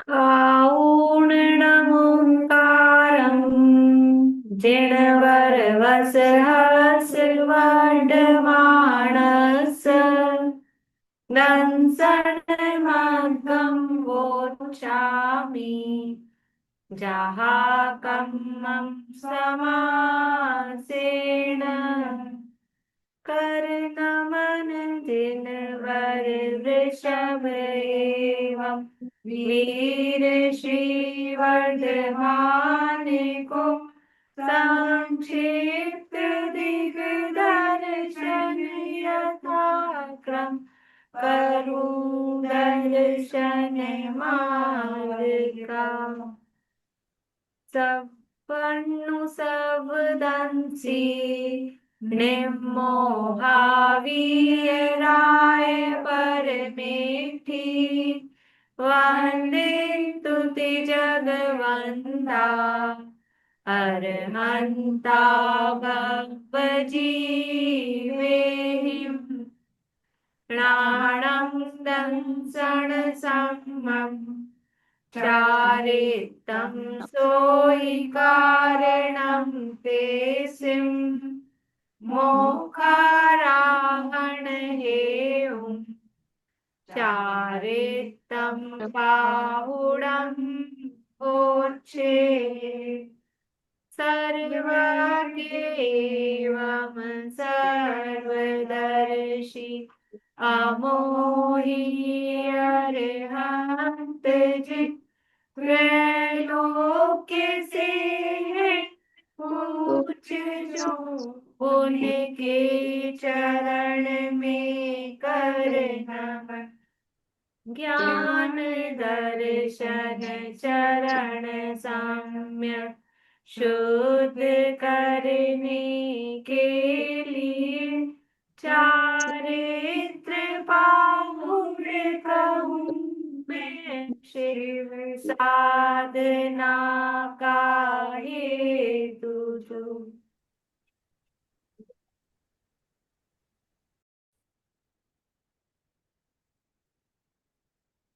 काऊर्णमुङ्कारम् जिणवरवसहस्रवड्डमाणस्य दंसनमग्गं वोचामि जहाकम्मं समासेन करनमन जिनवर वृषभ एवं वीर श्रीवर्धमान को संक्षिप्त दिग्दर्शन यथाक्रम करूं दर्शन मार्ग का सपनु सबदंसी निर्मोहावीराय परमेठी वंदे तुति जगवंदा अरहंता भवजीवेहिं प्राणं दंसण सम्मम चारितं सोई कारणं ते सिम मोखाराहण हेउं चारितं पाहुडं ओछे सर्वज्ञेवं सर्वदर्शी अमोही अरहंत जित त्रैलोक्य से है पूछ जो उनके चरण में कर नमन ज्ञान दर्शन चरण सम्यक शुद्ध करने के लिए चारित्र पाहुर कहूँ मैं शिव साधना का हेतु जो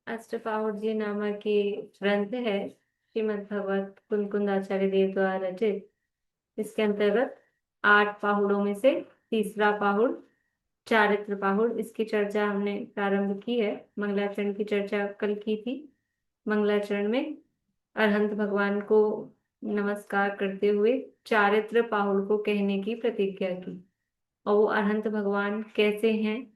अष्टपाहुर जी नामक ये ग्रंथ है श्रीमद् भगवत कुंद आचार्य देव द्वारा रचित। इसके अंतर्गत 8 पाहुड़ों में से तीसरा पाहुड़ चारित्र पाहुड़, इसकी चर्चा हमने प्रारंभ की है। मंगलाचरण की चर्चा कल की थी। मंगलाचरण में अरहंत भगवान को नमस्कार करते हुए चारित्र पाहुड़ को कहने की प्रतिज्ञा की। और वो अरहंत भगवान कैसे हैं?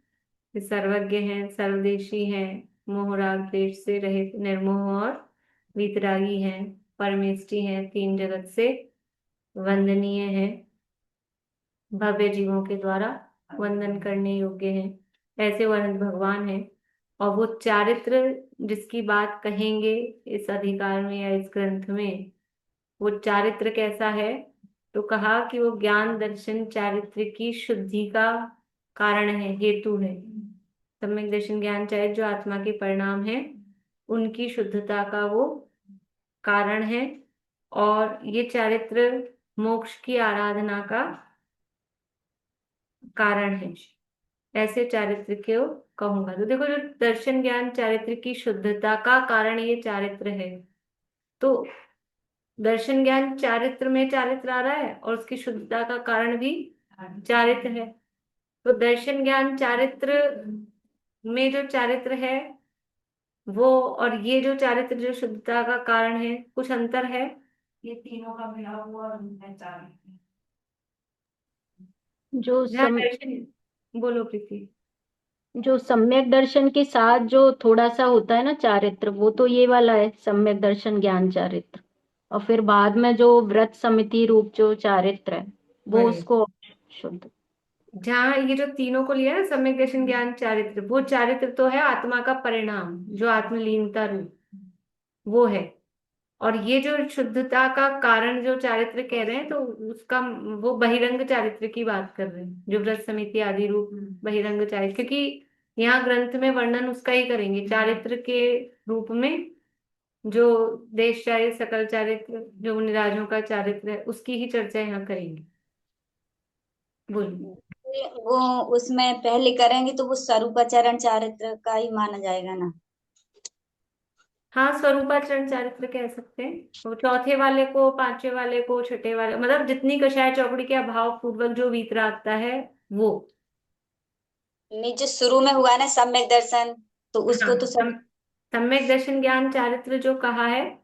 वे सर्वज्ञ हैं, सर्वदेशी हैं, मोहराग देश से रहित निर्मोह और वीतरागी हैं, परमेष्टि हैं, 3 जगत से वंदनीय हैं, भव्य जीवों के द्वारा वंदन करने योग्य हैं, ऐसे वो अनंत भगवान हैं। और वो चारित्र जिसकी बात कहेंगे इस अधिकार में या इस ग्रंथ में, वो चारित्र कैसा है? तो कहा कि वो ज्ञान दर्शन चारित्र की शुद्धि का कारण है, हेतु है। सम्यक दर्शन ज्ञान चारित्र जो आत्मा के परिणाम है, उनकी शुद्धता का वो कारण है। और ये चारित्र मोक्ष की आराधना का कारण है। ऐसे चारित्र को कहूंगा। तो देखो, जो दर्शन ज्ञान चारित्र की शुद्धता का कारण ये चारित्र है, तो दर्शन ज्ञान चारित्र में चारित्र आ रहा है और उसकी शुद्धता का कारण भी चारित्र है। तो दर्शन ज्ञान चारित्र में जो चारित्र है वो, और ये जो चारित्र जो शुद्धता का कारण है, कुछ अंतर है। ये तीनों का मिला हुआ है चारित्र। जो बोलो प्रीति। जो सम्यक दर्शन के साथ जो थोड़ा सा होता है ना चारित्र, वो तो ये वाला है सम्यक दर्शन ज्ञान चारित्र। और फिर बाद में जो व्रत समिति रूप जो चारित्र है वो उसको शुद्ध। जहाँ ये जो तीनों को लिया ना, सम्यक दर्शन ज्ञान चारित्र, वो चारित्र तो है आत्मा का परिणाम, जो आत्मलीनता रूप वो है। और ये जो शुद्धता का कारण जो चारित्र कह रहे हैं, तो उसका वो बहिरंग चारित्र की बात कर रहे हैं, जो व्रत समिति आदि रूप बहिरंग चारित्र। क्योंकि यहाँ ग्रंथ में वर्णन उसका ही करेंगे चारित्र के रूप में। जो देश चारित्र, सकल चारित्र, जो निराजों का चारित्र है, उसकी ही चर्चा यहाँ करेंगे। बोलिए। वो उसमें पहले करेंगे तो वो स्वरूपाचरण चारित्र का ही माना जाएगा ना। हाँ, स्वरूपाचरण चारित्र कह सकते हैं। वो चौथे वाले को, पांचवे वाले को, छठे वाले, मतलब जितनी कषाय चौकड़ी के अभाव पूर्वक जो वीतरागता है वो। नहीं, जो शुरू में हुआ ना सम्यक दर्शन, तो हाँ, उसको तो सब। सम्यक दर्शन ज्ञान चारित्र जो कहा है,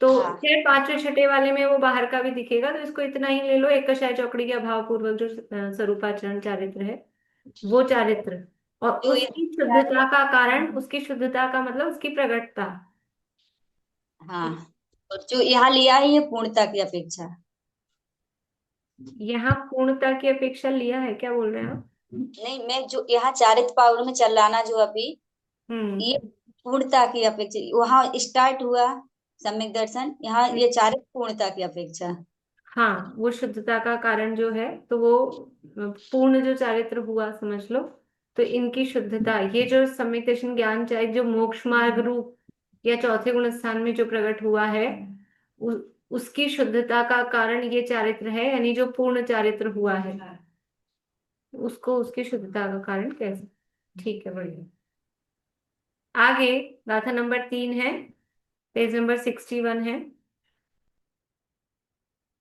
तो हाँ चाहे पांचवे छठे वाले में वो बाहर का भी दिखेगा, तो इसको इतना ही ले लो, एक कषाय चौकड़ी के अभाव पूर्वक जो स्वरूपाचरण चारित्र है वो चारित्र। और जो ये उसकी शुद्धता का कारण, उसकी शुद्धता का मतलब उसकी प्रगटता। हाँ, और जो यहाँ लिया है ये पूर्णता की अपेक्षा। यहाँ पूर्णता की अपेक्षा लिया है, क्या बोल रहे हैं आप? नहीं, मैं जो यहाँ चारित्र पावड़ में चल रहा ना जो अभी, हम्म। ये पूर्णता की अपेक्षा वहां स्टार्ट हुआ सम्यक दर्शन, यहाँ ये चारित्र पूर्णता की अपेक्षा। हाँ, वो शुद्धता का कारण जो है, तो वो पूर्ण जो चारित्र हुआ समझ लो। तो इनकी शुद्धता, ये जो सम्यक दर्शन ज्ञान चाहे जो मोक्ष मार्ग रूप या चौथे गुण स्थान में जो प्रकट हुआ है, उ, उसकी शुद्धता का कारण ये चारित्र है, यानी जो पूर्ण चारित्र हुआ है उसको उसकी शुद्धता का कारण कह सकते। ठीक है, बढ़िया। आगे गाथा नंबर 3 है, पेज नंबर 61 है।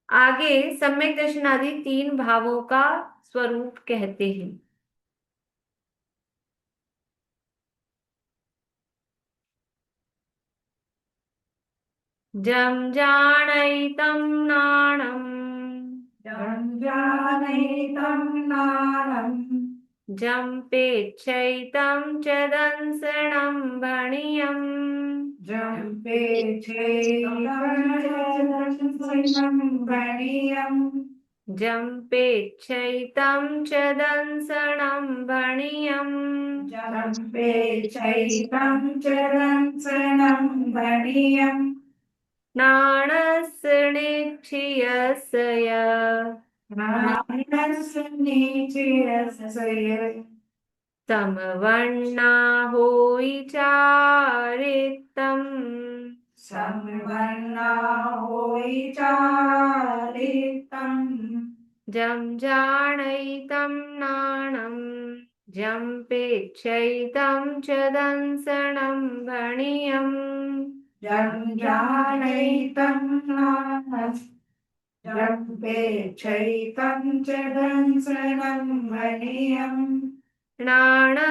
आगे सम्यक दर्शन आदि तीन भावों का स्वरूप कहते हैं। जम जानैतं नाणम् जञ्जानैतं नारम् जम्पेच्छैतं च दंसनं भणियम् जम्पे चैनं भणियम् जम्पेच्छैतं च दंसनं भणियम् जम्पे चैतं चरंसनं भणियम् नाणस्निक्षियस्य नानस्य नीचयस्य समवर्णा होई चारितम् संवर्णा होई चारितम् जं जानैतं नाणं जम्पेच्छैतं च दंसनं भणियम् जञ्जानैतं नानस् जम्पे चैतं च दंसनं मणियम् नाणस्निच्छियस्य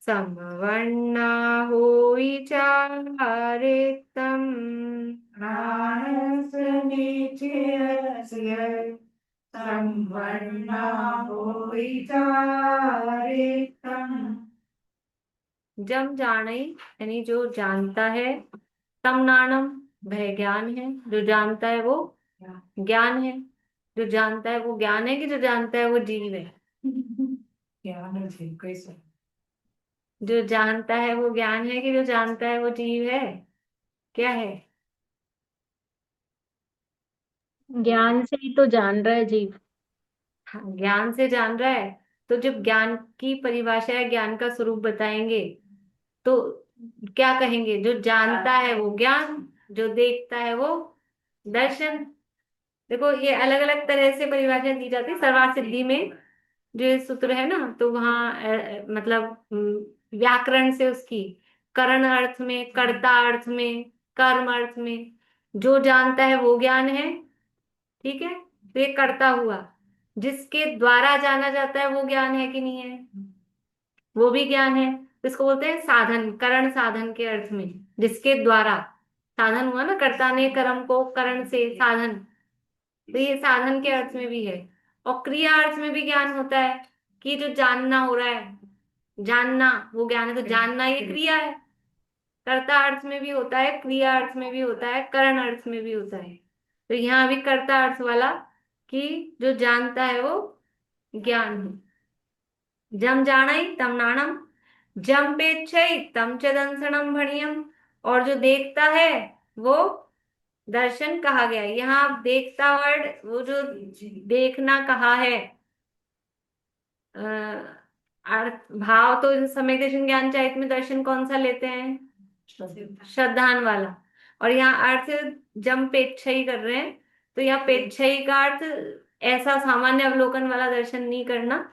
समवर्णा होई चारितम् प्राणस्निचयस्य संवर्णा होविचारितम्। जम जानई यानी जो जानता है, तम नाणम वह ज्ञान है, जो जानता है वो ज्ञान है। जो जानता है वो ज्ञान है कि जो जानता है वो जीव है? ज्ञान है कैसे? जो जानता है वो ज्ञान है कि जो जानता है वो जीव है? क्या है? ज्ञान से ही तो जान रहा है जीव। हाँ, ज्ञान से जान रहा है। तो जब ज्ञान की परिभाषा या ज्ञान का स्वरूप बताएंगे तो क्या कहेंगे? जो जानता है वो ज्ञान, जो देखता है वो दर्शन। देखो, ये अलग अलग तरह से परिभाषा दी जाती है। सर्वार्थ सिद्धि में जो ये सूत्र है ना, तो वहाँ मतलब व्याकरण से उसकी करण अर्थ में, कर्ता अर्थ में, कर्म अर्थ में जो जानता है वो ज्ञान है। ठीक है, तो ये कर्ता हुआ। जिसके द्वारा जाना जाता है वो ज्ञान है कि नहीं है? वो भी ज्ञान है। तो इसको बोलते हैं साधन, करण साधन के अर्थ में। जिसके द्वारा साधन हुआ ना, कर्ता ने कर्म को करण से साधन, तो ये साधन के अर्थ में भी है। और क्रिया अर्थ में भी ज्ञान होता है कि जो जानना हो रहा है, जानना वो ज्ञान है। तो जानना ये क्रिया है। कर्ता अर्थ में भी होता है, क्रिया अर्थ में भी होता है, करण अर्थ में भी होता है। तो यहाँ भी कर्ता अर्थ वाला कि जो जानता है वो ज्ञान है। जम जानई तम नाणम जम पेच्छई तम च दंसनम भणियम। और जो देखता है वो दर्शन कहा गया है। यहाँ आप देखता वर्ड, वो जो देखना कहा है, अर्थ भाव तो सम्यक दर्शन ज्ञान चाहिए में दर्शन कौन सा लेते हैं? श्रद्धान वाला। और यहाँ अर्थ जम पेच्छई कर रहे हैं, तो यहाँ पेच्छई का अर्थ ऐसा सामान्य अवलोकन वाला दर्शन नहीं करना,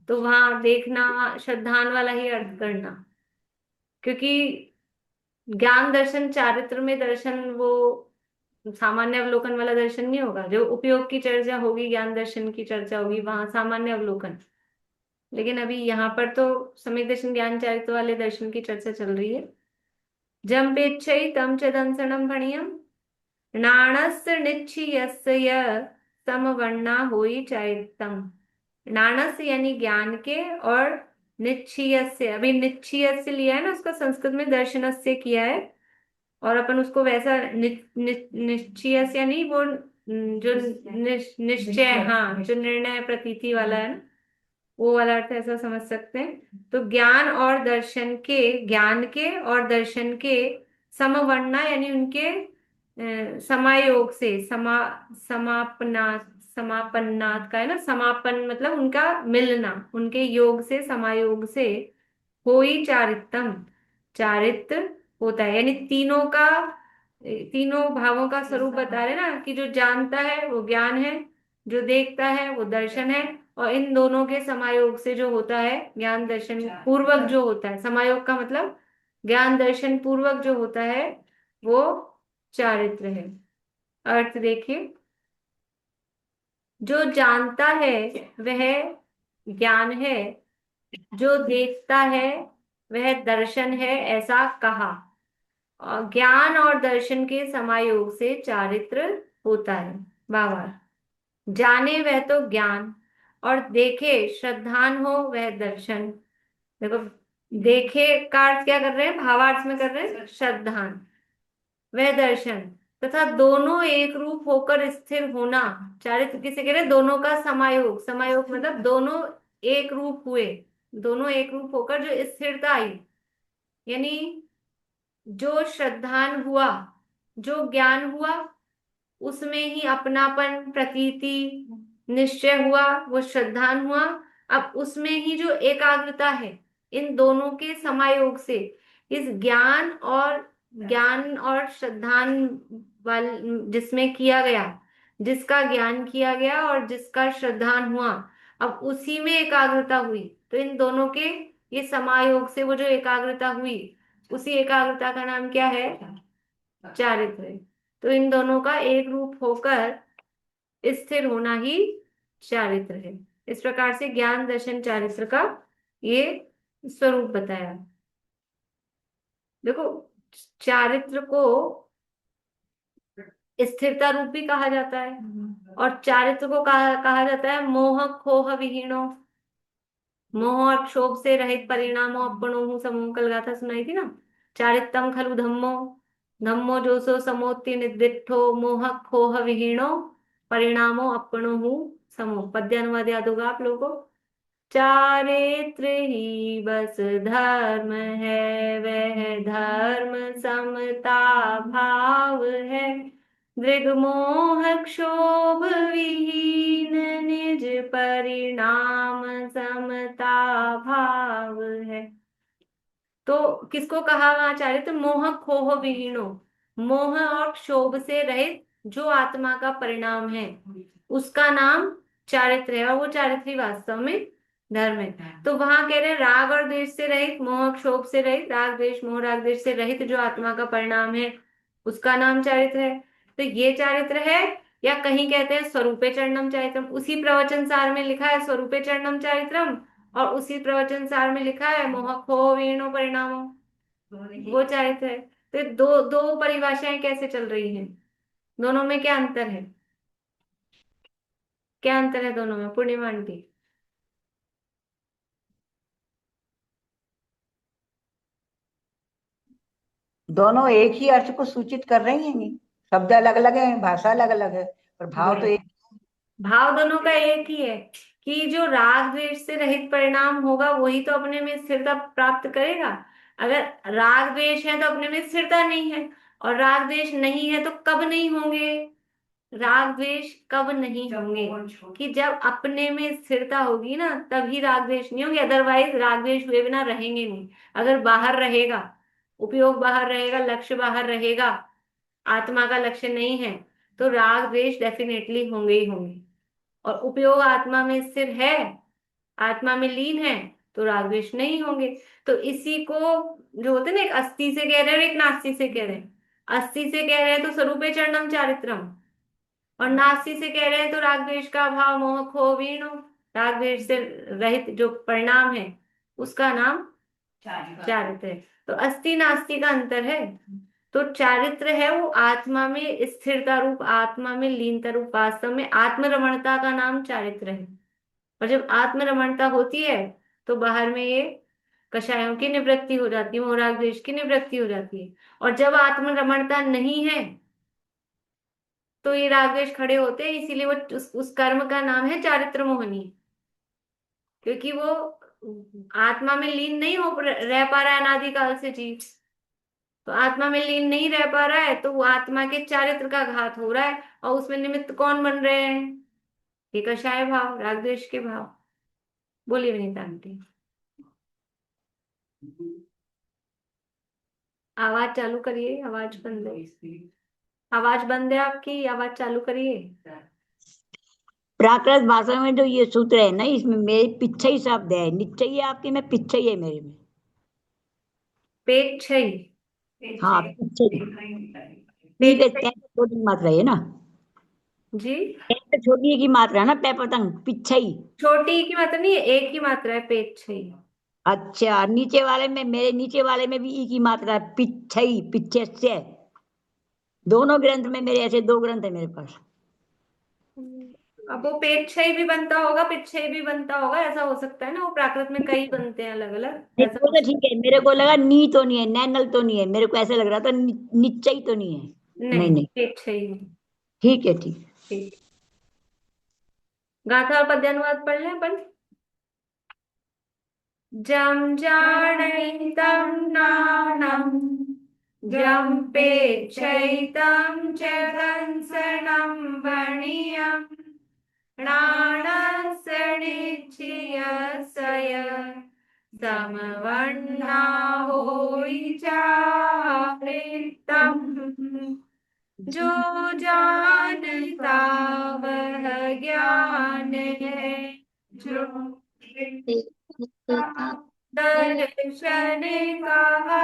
तो वहां देखना श्रद्धान वाला ही अर्थ करना। क्योंकि ज्ञान दर्शन चारित्र में दर्शन वो सामान्य अवलोकन वाला दर्शन नहीं होगा। जो उपयोग की चर्चा होगी, ज्ञान दर्शन की चर्चा होगी, वहां सामान्य अवलोकन। लेकिन अभी यहाँ पर तो सम्यक दर्शन ज्ञान चारित्र वाले दर्शन की चर्चा चल रही है। जम्पेच्छै तम च दंसनम भणियम नाणस्य निश्चयस्य य समवर्णा होई चारितम। नाणस्य यानी ज्ञान के, और निश्चयस्य, अभी निश्चयस्य लिया है ना, उसका संस्कृत में दर्शनस्य किया है, और अपन उसको वैसा निश्चय से नहीं, वो जो निश्चय, हाँ, जो निर्णय प्रतीति वाला है ना, वो वाला अर्थ ऐसा समझ सकते हैं। तो ज्ञान और दर्शन के, ज्ञान के और दर्शन के समवर्णा यानी उनके समायोग से, समापनात्, समापन्नात् का है ना, समापन मतलब उनका मिलना, उनके योग से, समायोग से होई चारितम, चारित्र होता है। यानी तीनों का, तीनों भावों का स्वरूप बता रहे ना, कि जो जानता है वो ज्ञान है, जो देखता है वो दर्शन है, और इन दोनों के समायोग से जो होता है, ज्ञान दर्शन पूर्वक जो होता है, समायोग का मतलब ज्ञान दर्शन पूर्वक जो होता है, वो चारित्र है। अर्थ देखिए, जो जानता है वह ज्ञान है, जो देखता है वह दर्शन है, ऐसा कहा। और ज्ञान और दर्शन के समायोग से चारित्र होता है। भावार्थ, जाने वह तो ज्ञान, और देखे श्रद्धान हो वह दर्शन। देखो, देखे का अर्थ क्या कर रहे हैं, भावार्थ में कर रहे हैं श्रद्धान, वह दर्शन, तथा दोनों एक रूप होकर स्थिर होना चारित्र किसे कह रहे हैं, दोनों का समायोग। समायोग मतलब दोनों एक रूप हुए, दोनों एक रूप होकर जो स्थिरता आई, यानी जो श्रद्धान हुआ, जो ज्ञान हुआ, उसमें ही अपनापन, प्रतीति, निश्चय हुआ, वो श्रद्धान हुआ। अब उसमें ही जो एकाग्रता है, इन दोनों के समायोग से, इस ज्ञान और श्रद्धान वाल जिसमें किया गया, जिसका ज्ञान किया गया और जिसका श्रद्धान हुआ, अब उसी में एकाग्रता हुई। तो इन दोनों के ये समायोग से वो जो एकाग्रता हुई, उसी एकाग्रता का नाम क्या है, चारित्र है। तो इन दोनों का एक रूप होकर स्थिर होना ही चारित्र है। इस प्रकार से ज्ञान दर्शन चारित्र का ये स्वरूप बताया। देखो, चारित्र को स्थिरता रूप भी कहा जाता है, और चारित्र को कहा जाता है मोह खोह विहीणो, मोह और क्षोभ से रहित परिणामो अपनो समूह। कल गाथा सुनाई थी ना, चारित्रम खलु धम्मो, धम्मो जो सो समोत्ति निर्दिष्टो मोह खोह विहीणो परिणामो अपनो समूह। पद्यानुवाद याद होगा आप लोगों को। चारित्र ही बस धर्म है, वह धर्म समता भाव है, दृग मोह क्षोभ विहीन निज परिणाम समता भाव है। तो किसको कहा वहां चारित्र, मोह खोह विहीनो, मोह और क्षोभ से रहित जो आत्मा का परिणाम है, उसका नाम चारित्र है, और वो चारित्र ही वास्तव में धर्म है। तो वहां कह रहे हैं राग और द्वेष से रहित, मोह क्षोभ से रहित, राग द्वेष मोह राग द्वेष से रहित जो आत्मा का परिणाम है, उसका नाम चारित्र है। तो ये चारित्र है, या कहीं कहते हैं स्वरूपे चरणम चारित्रम, उसी प्रवचन सार में लिखा है स्वरूपे चरणम चारित्रम, और उसी प्रवचन सार में लिखा है मोह खो वेणु परिणामो, वो चारित्र है। तो ये दो दो परिभाषाएं कैसे चल रही हैं, दोनों में क्या अंतर है, क्या अंतर है दोनों में, पूर्णिमा आंटी? दोनों एक ही अर्थ को सूचित कर रही हैं। शब्द अलग अलग है, भाषा अलग अलग है, पर भाव तो एक। भाव दोनों का एक ही है, कि जो राग द्वेष से रहित परिणाम होगा वही तो अपने में स्थिरता प्राप्त करेगा। अगर राग द्वेष है तो अपने में स्थिरता नहीं है, और राग द्वेष नहीं है तो कब नहीं होंगे, राग द्वेष कब नहीं होंगे, कि जब अपने में स्थिरता होगी ना, तभी राग द्वेष नहीं होंगे। अदरवाइज राग द्वेष हुए बिना रहेंगे नहीं। अगर बाहर रहेगा, उपयोग बाहर रहेगा, लक्ष्य बाहर रहेगा, आत्मा का लक्ष्य नहीं है, तो राग द्वेष डेफिनेटली होंगे ही होंगे। और उपयोग आत्मा में स्थिर है, आत्मा में लीन है, तो राग द्वेष नहीं होंगे। तो इसी को जो होते हैं ना, एक अस्थि से कह रहे हैं और एक नास्ति से कह रहे हैं। अस्थि से कह रहे हैं तो स्वरूपे चरणम चारित्रम, और नास्ति से कह रहे हैं तो राग द्वेष का भाव मोह खो वीणु, राग द्वेष से रहित जो परिणाम है उसका नाम चारित्र है। तो अस्थि नास्ति का अंतर है। तो चारित्र है वो आत्मा में स्थिरता रूप, आत्मा में लीनता रूप, वास्तव में आत्मरमणता का नाम चारित्र है। और जब आत्मरमणता होती है तो बाहर में ये कषायों की निवृत्ति हो जाती है, मोह राग द्वेष की निवृत्ति हो जाती है। और जब आत्मरमणता नहीं है तो ये राग द्वेष खड़े होते हैं, इसीलिए वो उस कर्म का नाम है चारित्र मोहनी, क्योंकि वो आत्मा में लीन नहीं हो रह पा रहा है अनादिकाल से जीव। तो आत्मा में लीन नहीं रह पा रहा है तो वो आत्मा के चारित्र का घात हो रहा है, और उसमें निमित्त कौन बन रहे हैं? ये कषाय भाव, राग द्वेष के भाव। बोलिए विनीता आंटी। आवाज चालू करिए, आवाज बंद है, आवाज बंद है आपकी, आवाज चालू करिए। प्राकृत भाषा में जो ये सूत्र है ना, इसमें मेरे पीछे ही शब्द है, नीचे ही आपके में, पीछे ही है मेरे में। पेट छई, हाँ, पीछे ही। पेट पे छई। छोटी की मात्रा है ना, जी, पे छोटी की मात्रा है ना, पे पतंग पीछे ही। छोटी की मात्रा नहीं है, एक ही मात्रा है, पेट छई। अच्छा, नीचे वाले में, मेरे नीचे वाले में भी ई की मात्रा है, पीछे ही, पीछे से। दोनों ग्रंथ में मेरे ऐसे 2 ग्रंथ है मेरे पास। अब वो पेट छई भी बनता होगा, पिछई भी बनता होगा, ऐसा हो सकता है ना, वो प्राकृत में कई बनते हैं अलग अलग, नहीं, ऐसा वो हो तो सकता ठीक है, मेरे को लगा नी तो नहीं है, नैनल तो नहीं है, मेरे को ऐसे लग रहा था नीचे ही तो नहीं है। है। नहीं नहीं, नहीं, पेट छई है। ठीक है, ठीक। ठीक। गाथा और पद्यानुवाद पढ़ लें अपन। जम जाणैतं नाणं, जम पेच्छैतं च कंसणं वणियं, नाणस्य निश्चयस्य समवर्णा होई चारित्रम्। जो जानता वह ज्ञान है, जो दर्शन कहा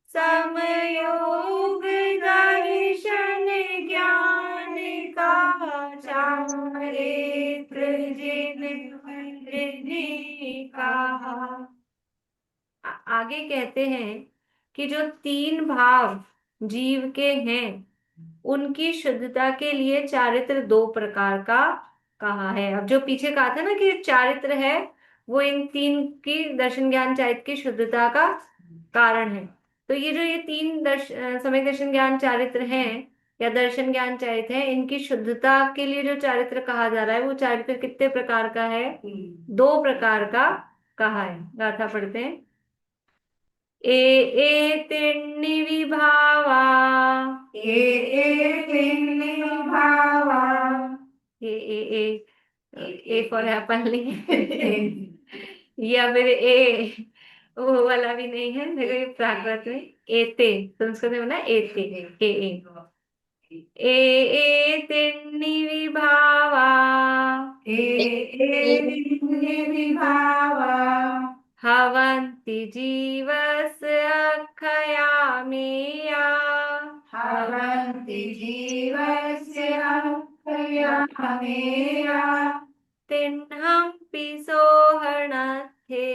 समयोग, दर्शन ज्ञान का चारित्र जिन कहा। आगे कहते हैं कि जो 3 भाव जीव के हैं उनकी शुद्धता के लिए चारित्र 2 प्रकार का कहा है। अब जो पीछे कहा था ना कि चारित्र है वो इन 3 की दर्शन ज्ञान चारित्र की शुद्धता का कारण है। तो ये जो ये 3 सम्यक दर्शन ज्ञान चारित्र हैं या दर्शन ज्ञान चारित्र है, इनकी शुद्धता के लिए जो चारित्र कहा जा रहा है वो चारित्र कितने प्रकार का है? 2 प्रकार का कहा है। गाथा पढ़ते हैं। एतेन्नि विभावा, भावा ए फॉर एप्पल नहीं है या फिर ए वो वाला भी नहीं है। देखो ये प्राकृत में एते, संस्कृत में बना एते, एतेन्नि विभावा, विभावा हवन्ति जीवस्य अक्षयामेया, हवन्ति जीवस्य अक्षयामेया, तिह्नम्पि सोहणस्थे,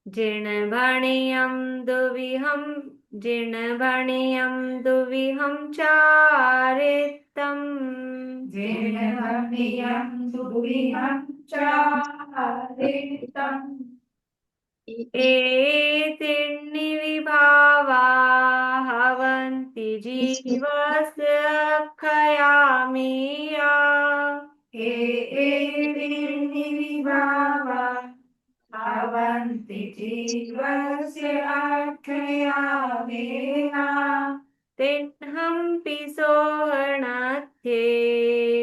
जीर्णभणियं दुविहं, जीर्णभणियं दुविहं चारित्रम्। जीर्णभणियं दुर्विहं चारित्रम्। एतेन्नि विभावा, हवन्ति जीवस्य अक्षयामेया, एतेन्नि विभावा हवन्ति जीवस्य अक्षयामेया, तिह्नम्पि सोहणस्थे,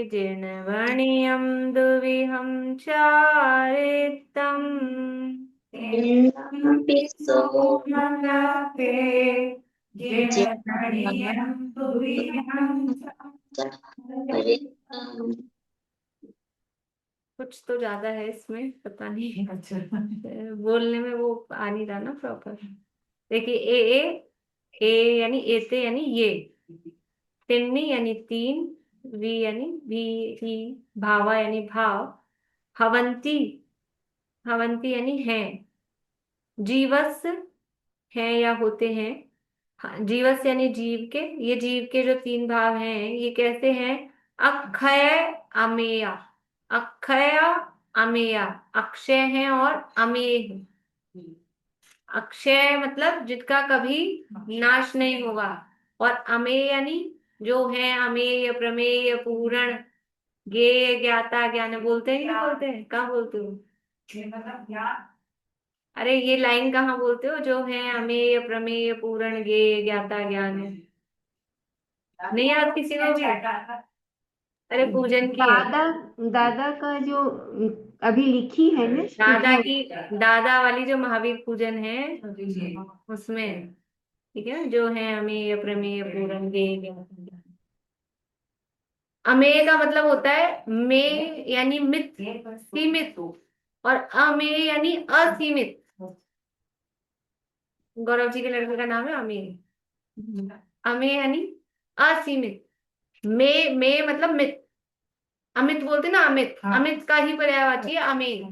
जीर्णभणियं दुविहं चारित्रम्। सोमनस्ते जीर्णभणियं दुर्विहं चारित्रम्। कुछ तो ज्यादा है इसमें, पता नहीं। अच्छा बोलने में वो आ नहीं रहा ना प्रॉपर। देखिए, ए यानी एते यानी ये, तिन्नी यानी तीन, वी यानी भी, भावा यानी भाव, हवंती, हवंती यानी है, जीवस है या होते हैं। हाँ, जीवस यानी जीव के, ये जीव के जो तीन भाव हैं ये कैसे हैं? अक्षय, अमेय, अक्षय, अमेय, अक्षय है और अमेय है। अक्षय मतलब जिसका कभी नाश नहीं होगा, और अमेय यानी जो है अमेय, प्रमेय, पूर्ण, ज्ञेय, ज्ञाता, ज्ञान। बोलते हैं कि नहीं बोलते हैं? कहाँ बोलते हो? ये मतलब ज्ञान। अरे ये लाइन कहाँ बोलते हो, जो है अमेय, प्रमेय, पूर्ण, ज्ञेय, ज्ञाता, ज्ञान है? नहीं याद किसी को भी? अरे पूजन की है। दादा, दादा का जो अभी लिखी है ना दादा जो, की, दादा वाली जो महावीर पूजन है उसमें, ठीक है, जो है अमेय, प्रमेय, पूर्ण, ज्ञेय, ज्ञाता, ज्ञान। अमेय का मतलब होता है में यानी मित, सीमित, और अमेय यानी असीमित। गौरव जी के लड़के का नाम है अमेय। अमेय यानी असीमित, में मतलब मित, अमित बोलते ना, अमित, हाँ। अमित का ही पर्यायवाची है अमेय।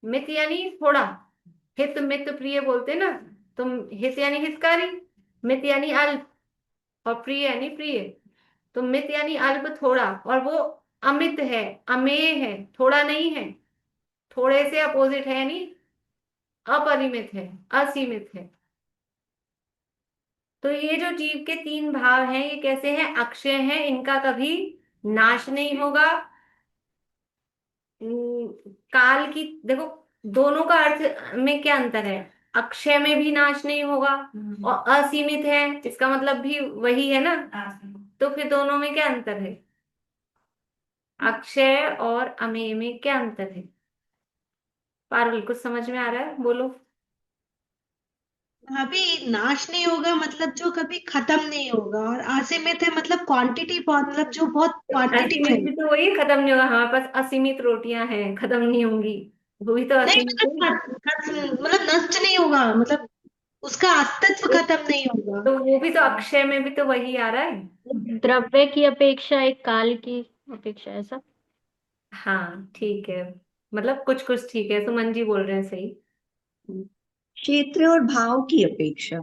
मित यानी थोड़ा, हित मित प्रिय बोलते ना, तो हित यानी हितकारी, मित यानी अल्प, और प्रिय यानी प्रिय। तो मित यानी अल्प, थोड़ा, और वो अमित है, अमेय है, थोड़ा नहीं है, थोड़े से अपोजिट है, यानी अपरिमित है, असीमित है। तो ये जो जीव के तीन भाव हैं ये कैसे हैं? अक्षय हैं, इनका कभी नाश नहीं होगा। काल की देखो, दोनों का अर्थ में क्या अंतर है? अक्षय में भी नाश नहीं होगा, और असीमित है, इसका मतलब भी वही है ना। तो फिर दोनों में क्या अंतर है? अक्षय और अमेय में क्या अंतर है? पारुल, कुछ समझ में आ रहा है? बोलो। अभी नाश नहीं होगा मतलब जो कभी खत्म नहीं होगा, और असीमित है मतलब क्वांटिटी बहुत, मतलब जो बहुत क्वांटिटी असीमित है। भी तो वही, खत्म नहीं होगा। हमारे पास असीमित रोटियां हैं, खत्म नहीं होंगी, वो भी तो नहीं असीमित है। मतलब मतलब नष्ट नहीं होगा, मतलब उसका अस्तित्व खत्म नहीं होगा। तो वो भी तो अक्षय में भी तो वही आ रहा है। द्रव्य की अपेक्षा एक काल की अपेक्षा, ऐसा। हाँ ठीक है, मतलब कुछ कुछ ठीक है, सुमन जी बोल रहे हैं सही। क्षेत्र और भाव की अपेक्षा।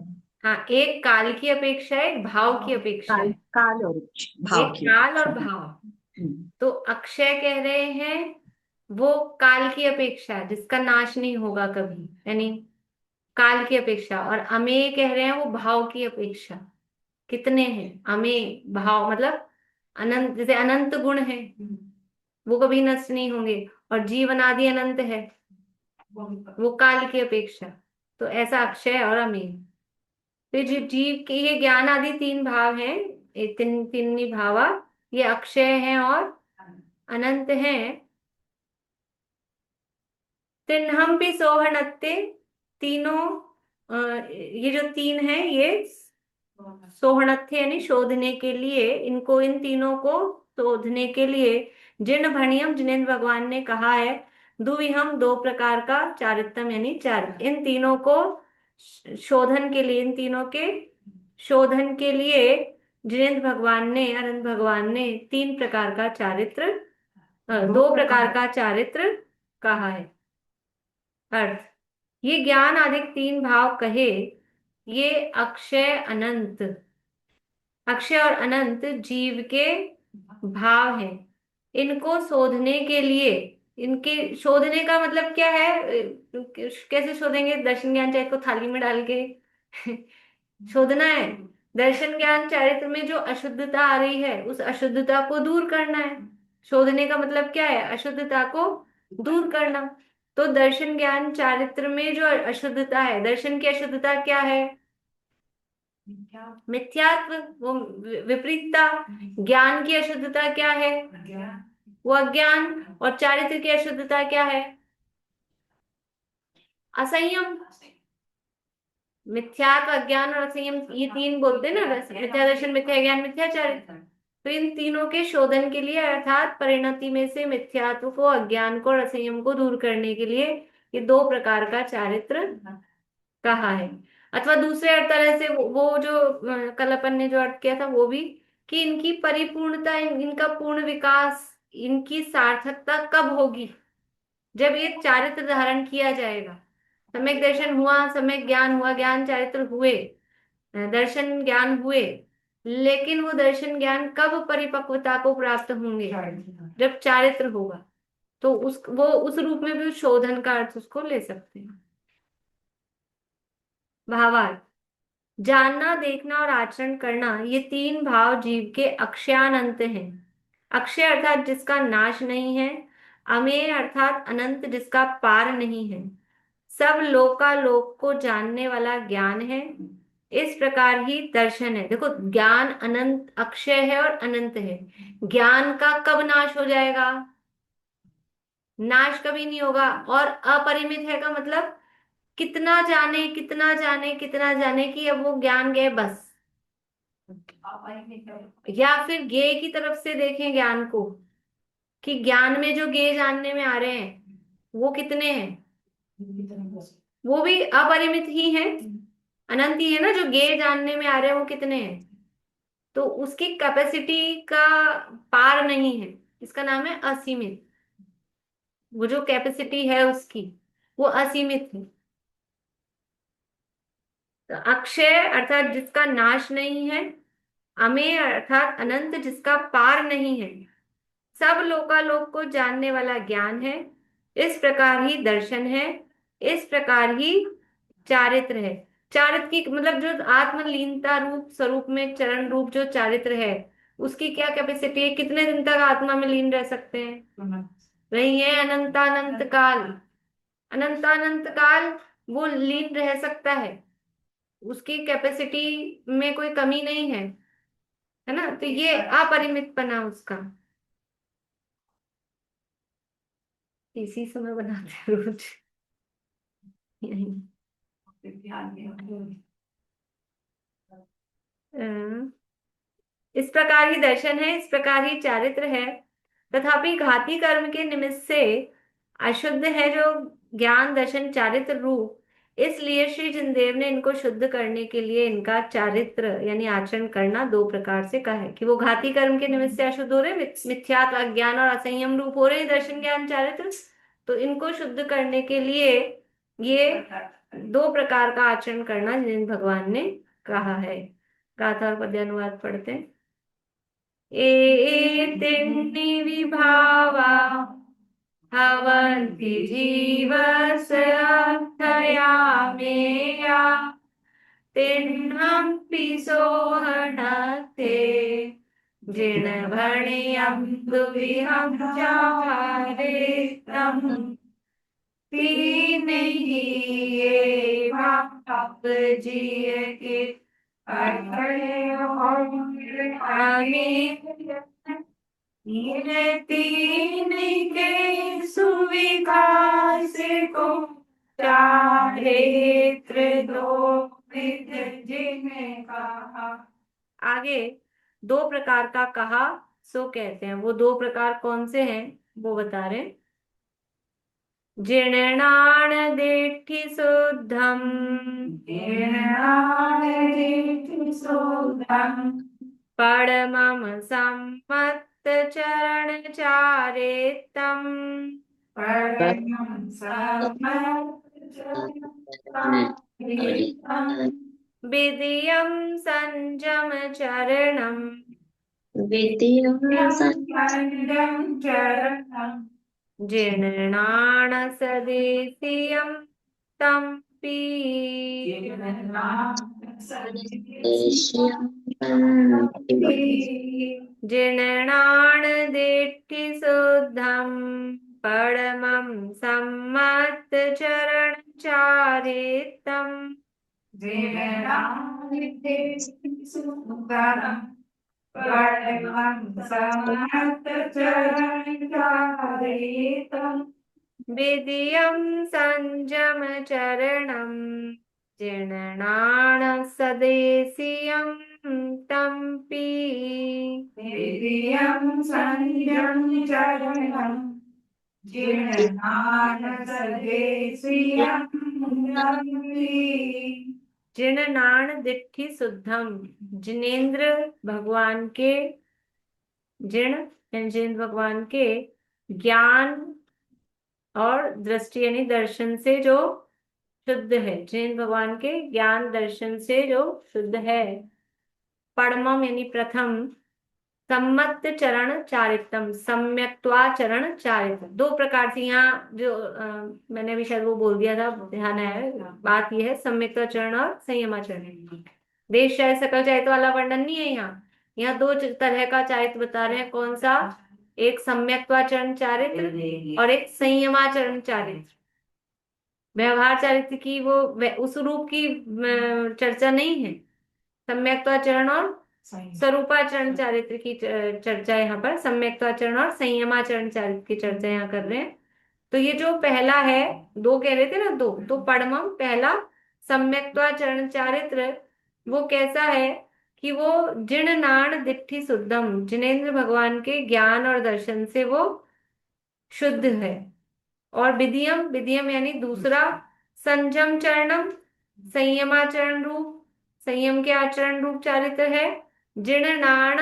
हाँ, एक काल की अपेक्षा है, एक भाव की अपेक्षा काल, है। काल और भाव एक की काल और अपेक्षा। भाव। हम्म। तो अक्षय कह रहे हैं वो काल की अपेक्षा है, जिसका नाश नहीं होगा कभी, यानी काल की अपेक्षा। और अमेय कह रहे हैं वो भाव की अपेक्षा। कितने हैं अमेय भाव, मतलब अनंत, जैसे अनंत गुण है, वो कभी नष्ट नहीं होंगे। और जीवन आदि अनंत है, वो काल की अपेक्षा। तो ऐसा अक्षय और अमेय। फिर जीव के ये ज्ञान आदि तीन भाव हैं, ये तीन भावा, ये अक्षय हैं और अनंत हैं। तिन्हम भी सोहनत्ते, तीनों, ये जो तीन हैं ये सोहनत्थे यानी शोधने के लिए, इनको, इन तीनों को शोधने के लिए, जिन भणियम, जिनेन्द्र भगवान ने कहा है, दुविहम, दो प्रकार का, चारित्रम यानी चार, इन तीनों को शोधन के लिए, इन तीनों के शोधन के लिए जिनेन्द्र भगवान ने, अनंत भगवान ने तीन प्रकार का चारित्र, दो प्रकार का चारित्र कहा है। अर्थ, ये ज्ञान आदि तीन भाव कहे, ये अक्षय अनंत, अक्षय और अनंत जीव के भाव हैं। इनको शोधने के लिए, इनके शोधने का मतलब क्या है? कैसे शोधेंगे? दर्शन ज्ञान चारित्र को थाली में डाल के शोधना है। दर्शन ज्ञान चारित्र में जो अशुद्धता आ रही है, उस अशुद्धता को दूर करना है। शोधने का मतलब क्या है? अशुद्धता को दूर करना। तो दर्शन ज्ञान चारित्र में जो अशुद्धता है, दर्शन की अशुद्धता क्या है? मिथ्यात्व, वो विपरीतता। ज्ञान की अशुद्धता क्या है? वो अज्ञान। और चारित्र की अशुद्धता क्या है? असंयम। मिथ्यात्व, अज्ञान और असंयम, ये तीन बोलते हैं ना, मिथ्या दर्शन, मिथ्या ज्ञान, मिथ्या चारित्र। तो इन तीनों के शोधन के लिए अर्थात परिणति में से मिथ्यात्व को, अज्ञान को और असंयम को दूर करने के लिए ये दो प्रकार का चारित्र कहा है। अथवा दूसरे अर्थ तरह से वो जो कल अपन ने जो अर्थ किया था वो भी, कि इनकी परिपूर्णता, इनका पूर्ण विकास, इनकी सार्थकता कब होगी, जब ये चारित्र धारण किया जाएगा। सम्यक दर्शन हुआ, सम्यक ज्ञान हुआ, ज्ञान चारित्र हुए, दर्शन ज्ञान हुए, लेकिन वो दर्शन ज्ञान कब परिपक्वता को प्राप्त होंगे, जब चारित्र होगा। तो वो उस रूप में भी उस शोधन का अर्थ उसको ले सकते हैं। भावार्थ, जानना, देखना और आचरण करना, ये तीन भाव जीव के अक्षयानंत हैं। अक्षय अर्थात जिसका नाश नहीं है, अमेय अर्थात अनंत जिसका पार नहीं है, सब लोकालोक को जानने वाला ज्ञान है। इस प्रकार ही दर्शन है। देखो, ज्ञान अनंत, अक्षय है और अनंत है। ज्ञान का कब नाश हो जाएगा? नाश कभी नहीं होगा। और अपरिमित है का मतलब कितना जाने, कितना जाने, कितना जाने कि अब वो ज्ञान गए बस। या फिर ज्ञेय की तरफ से देखें ज्ञान को, कि ज्ञान में जो ज्ञेय जानने में आ रहे हैं वो कितने हैं? वो भी अपरिमित ही है, अनंत ही है ना। जो ज्ञेय जानने में आ रहे हैं वो कितने हैं? तो उसकी कैपेसिटी का पार नहीं है, इसका नाम है असीमित। वो जो कैपेसिटी है उसकी, वो असीमित है। तो अक्षय अर्थात जिसका नाश नहीं है, अमेय अर्थात अनंत जिसका पार नहीं है, सब लोकालोक को जानने वाला ज्ञान है। इस प्रकार ही दर्शन है, इस प्रकार ही चारित्र है। चारित्र की मतलब जो आत्मलीनता रूप स्वरूप में चरण रूप जो चारित्र है, उसकी क्या कैपेसिटी है? कितने दिन तक आत्मा में लीन रह सकते हैं? वही है अनंतानंत काल। अनंतानंत काल वो लीन रह सकता है, उसकी कैपेसिटी में कोई कमी नहीं है ना। तो ये अपरिमितपना उसका। इसी समय बनाते हैं रोज यही। इस प्रकार ही दर्शन है, इस प्रकार ही चारित्र है। तथापि घाती कर्म के निमित्त से अशुद्ध है जो ज्ञान दर्शन चारित्र रूप। इसलिए श्री जिनदेव ने इनको शुद्ध करने के लिए इनका चारित्र यानी आचरण करना दो प्रकार से कहा है, कि वो घाती कर्म के निमित्त से अशुद्ध हो रहे, मिथ्यात्व, अज्ञान और असंयम रूप हो रहे दर्शन ज्ञान चारित्र। तो इनको शुद्ध करने के लिए ये दो प्रकार का आचरण करना जिन भगवान ने कहा है। गाथा और पद्यानुवाद पढ़ते हैं। एतेन्नि विभावा भवन्ति जीवस्य अर्थयामेया तिन्हंपि सोहनते जिनभणियं दुविहं चारेतम् तीनहि ये भाव जिय के तीन के सुविकास को चारित्र दो विध जिन्हें कहा। आगे दो प्रकार का कहा सो कहते हैं। वो दो प्रकार कौन से हैं वो बता रहे हैं। जीर्णान दिट्ठि शुद्धम, परमम सम्मत चरण चारेतम, विधियम संजम चरणम, जीर्णान सदेशियम तम पी। जीर्णान दिट्ठि शुद्धम, परमं सम्मत चरण चारितम, विधियं संजम चरणम, जीर्णान सदेशियं तम्पि। विधियं संयम चरणं जीर्णनान सदे श्रियं नम्रि। जिणनाण दिट्ठि शुद्धम, जिनेन्द्र भगवान के, जिनेन्द्र भगवान के ज्ञान और दृष्टि यानी दर्शन से जो शुद्ध है, जिनेन्द्र भगवान के ज्ञान दर्शन से जो शुद्ध है। पड़मम यानी प्रथम, सम्मत चरण चारितम, सम्यक्त्वाचरण चारित। दो प्रकार से यहाँ जो मैंने अभी शायद वो बोल दिया था, ध्यान है, बात ये है सम्यक्त्वाचरण और संयमाचरण। देश चाहे सकल चारित्र वाला वर्णन नहीं है यहाँ। यहाँ दो तरह का चारित्र बता रहे हैं। कौन सा? एक सम्यक्त्वाचरण चारित्र और एक संयमाचरण चारित्र। व्यवहार चारित्र की वो उस रूप की चर्चा नहीं है। सम्यक्त्वाचरण और स्वरूपाचरण चारित्र की चर्चा यहाँ पर, सम्यक्त्वाचरण और संयमाचरण चारित्र की चर्चा यहाँ कर रहे हैं। तो ये जो पहला है, दो कह रहे थे ना, दो तो पड़मम पहला सम्यक्त्वाचरण चारित्र वो कैसा है कि वो जिणनाण दिट्ठि शुद्धम, जिनेन्द्र भगवान के ज्ञान और दर्शन से वो शुद्ध है। और विधियम, विधियम यानी दूसरा, संयम चरणम, संयमाचरण रूप, संयम के आचरण रूप चारित्र है। जिणनाण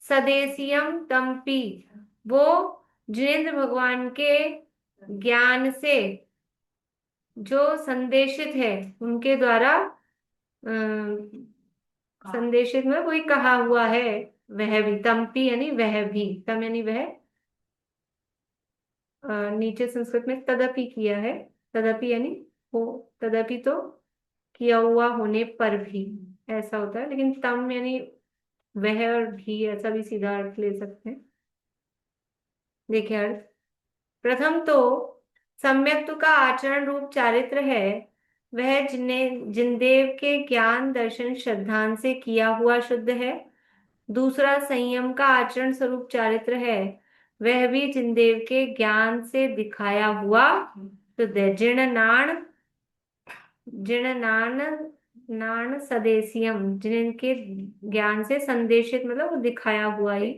सदेशियम तम्पी, वो जिनेन्द्र भगवान के ज्ञान से जो संदेशित है, उनके द्वारा संदेशित में वही कहा हुआ है, वह भी। तम्पी यानी वह भी, तम यानी वह, नीचे संस्कृत में तदपि किया है, तदपि यानी हो, तदपि तो किया हुआ होने पर भी ऐसा होता है, लेकिन तम यानी वह और भी, ऐसा भी सीधा अर्थ ले सकते हैं। देखिए अर्थ, प्रथम तो सम्यक्त्व का आचरण रूप चारित्र है, वह जिनदेव के ज्ञान दर्शन श्रद्धान से किया हुआ शुद्ध है। दूसरा संयम का आचरण स्वरूप चारित्र है, वह भी जिनदेव के ज्ञान से दिखाया हुआ शुद्ध है। जिणनाण सदेशियम, जिनके ज्ञान से संदेशित मतलब वो दिखाया हुआ ही।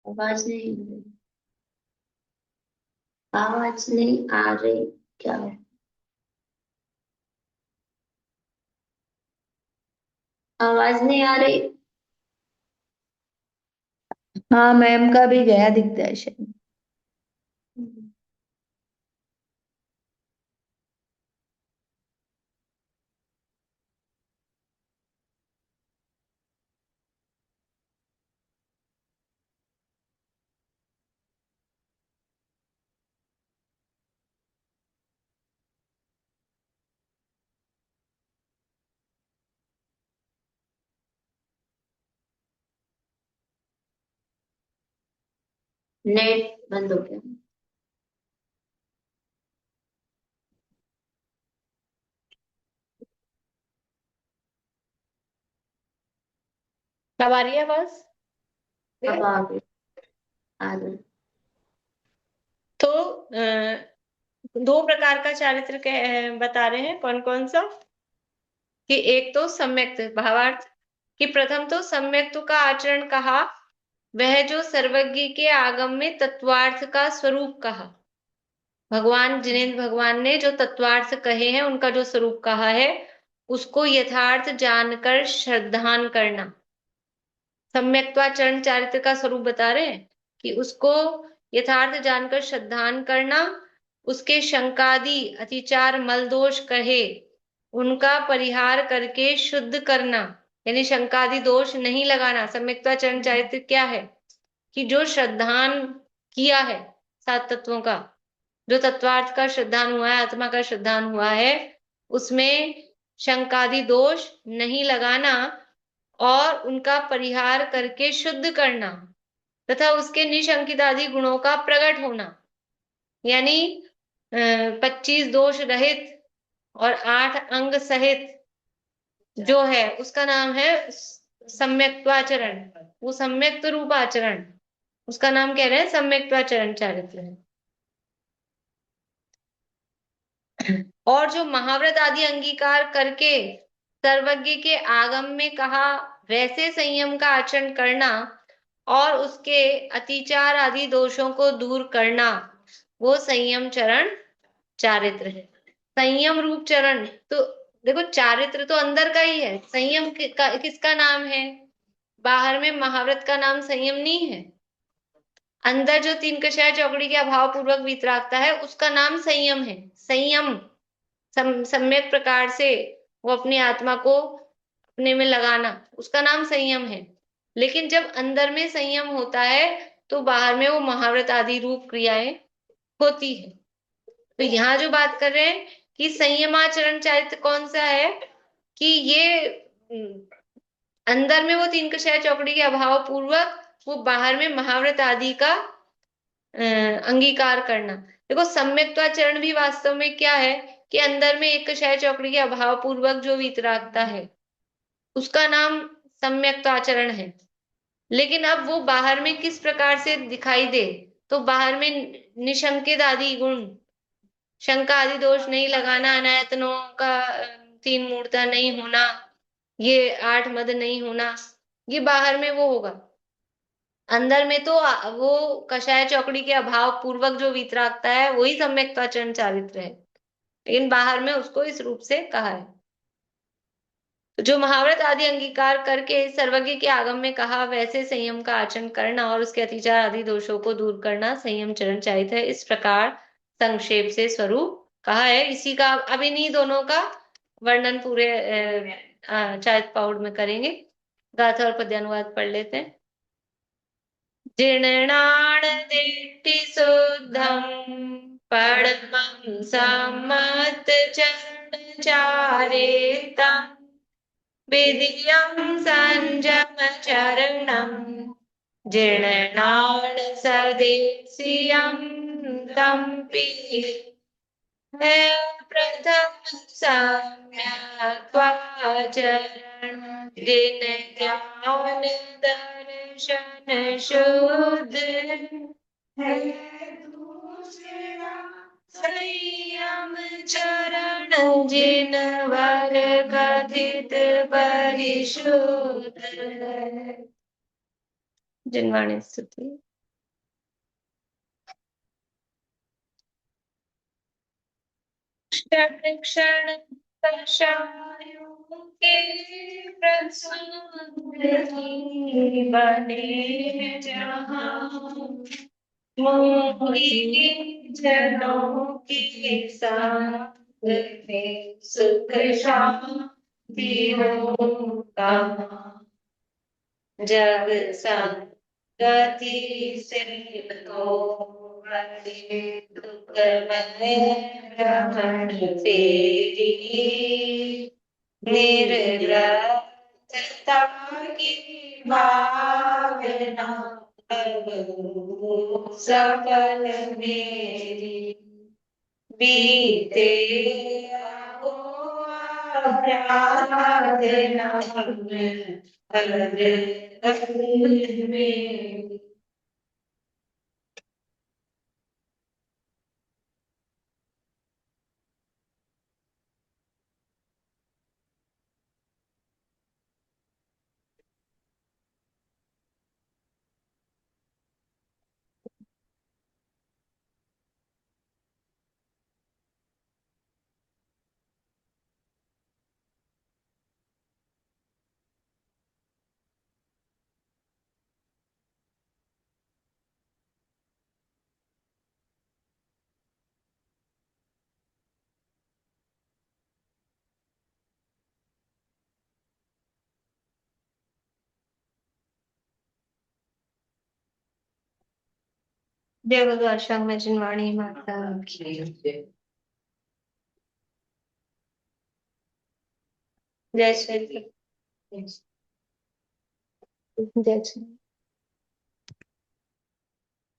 आवाज नहीं, आवाज नहीं आ रही क्या? आवाज नहीं आ रही। हाँ मैम का भी गया दिखता है शायद। नेट बंद हो गया। कब आ रही है आवाज? अब आ गई, आ गई। तो दो प्रकार का चारित्र बता रहे हैं। कौन कौन सा? कि एक तो सम्यक्त भावार्थ, कि प्रथम तो सम्यक्त्व का आचरण कहा, वह जो सर्वज्ञ के आगम में तत्वार्थ का स्वरूप कहा। भगवान जिनेन्द्र भगवान ने जो तत्वार्थ कहे हैं, उनका जो स्वरूप कहा है, उसको यथार्थ जानकर श्रद्धान करना। सम्यक्त्वाचरण चारित्र का स्वरूप बता रहे हैं कि उसको यथार्थ जानकर श्रद्धान करना, उसके शंकादि अतिचार मल दोष कहे उनका परिहार करके शुद्ध करना, यानी शंकादि दोष नहीं लगाना। सम्यक्त्वाचरण चारित्र क्या है कि जो श्रद्धान किया है सात तत्वों का, जो तत्वार्थ का श्रद्धान हुआ है, आत्मा का श्रद्धान हुआ है, उसमें शंकादि दोष नहीं लगाना और उनका परिहार करके शुद्ध करना, तथा उसके निशंकित आदि गुणों का प्रकट होना, यानी 25 दोष रहित और 8 अंग सहित जो है उसका नाम है सम्यक्त्वाचरण। वो सम्यक्त रूप आचरण, उसका नाम कह रहे हैं सम्यक्त्वाचरण चारित्र है। और जो महाव्रत आदि अंगीकार करके सर्वज्ञ के आगम में कहा वैसे संयम का आचरण करना और उसके अतिचार आदि दोषों को दूर करना, वो संयम चरण चारित्र है। संयम रूप चरण तो देखो, चारित्र तो अंदर का ही है, संयम किसका नाम है? बाहर में महाव्रत का नाम संयम नहीं है। अंदर जो 3 कषाय चौकड़ी के अभाव पूर्वक वीतरागता है उसका नाम संयम है। संयम सम्यक प्रकार से वो अपनी आत्मा को अपने में लगाना, उसका नाम संयम है। लेकिन जब अंदर में संयम होता है तो बाहर में वो महाव्रत आदि रूप क्रियाएं होती है। तो यहाँ जो बात कर रहे हैं कि संयमाचरण चारित्र कौन सा है, कि ये अंदर में वो 3 कषाय चौकड़ी के अभाव पूर्वक वो बाहर में महाव्रत आदि का अंगीकार करना। देखो, सम्यक्त्वाचरण भी वास्तव में क्या है कि अंदर में 1 कषाय चौकड़ी के अभाव पूर्वक जो वीतरागता है उसका नाम सम्यक्त्वाचरण है। लेकिन अब वो बाहर में किस प्रकार से दिखाई दे, तो बाहर में निशंकित आदि गुण, शंका आदि दोष नहीं लगाना, अनायतनों का 3 मूर्ता नहीं होना, ये 8 मद नहीं होना, ये बाहर में वो होगा। अंदर में तो वो कषाय चौकड़ी के अभाव पूर्वक जो वीतरागता है वही सम्यक्त्वाचरण चारित्र है, लेकिन बाहर में उसको इस रूप से कहा है। तो जो महाव्रत आदि अंगीकार करके सर्वज्ञ के आगम में कहा वैसे संयम का आचरण करना और उसके अतिचार आदि दोषों को दूर करना संयम चरण चारित्र है। इस प्रकार संक्षेप से स्वरूप कहा है। इसी का अब इन्हीं दोनों का वर्णन पूरे चारित्र पाउड में करेंगे। गाथा और पद्यानुवाद पढ़ लेते हैं। जीर्णाण दिट्टि शुद्धं परमं सम्मत चरण चारेतं विधियं संयम चरणं जीर्णाण सदेशियं तम्पि प्रथम सम्यक्त्वाचरण दिन ज्ञान दर्शन शुद्ध है दूसरा संयम चरण जिन वर कथित परिशुद्ध है। जिनवाणी स्तुति। क्षण कषायों के प्रसंग बने जहाँ मोही जनों के साथ में सुख शांति हो कहाँ जग संगति से तो बड़े दुख में भ्रमण तेरी निर्व्रतता की भावना सफल मेरी बीते आओ आराधना में हर में। देवदर्शन में जिनवाणी माता की जय श्री जय श्री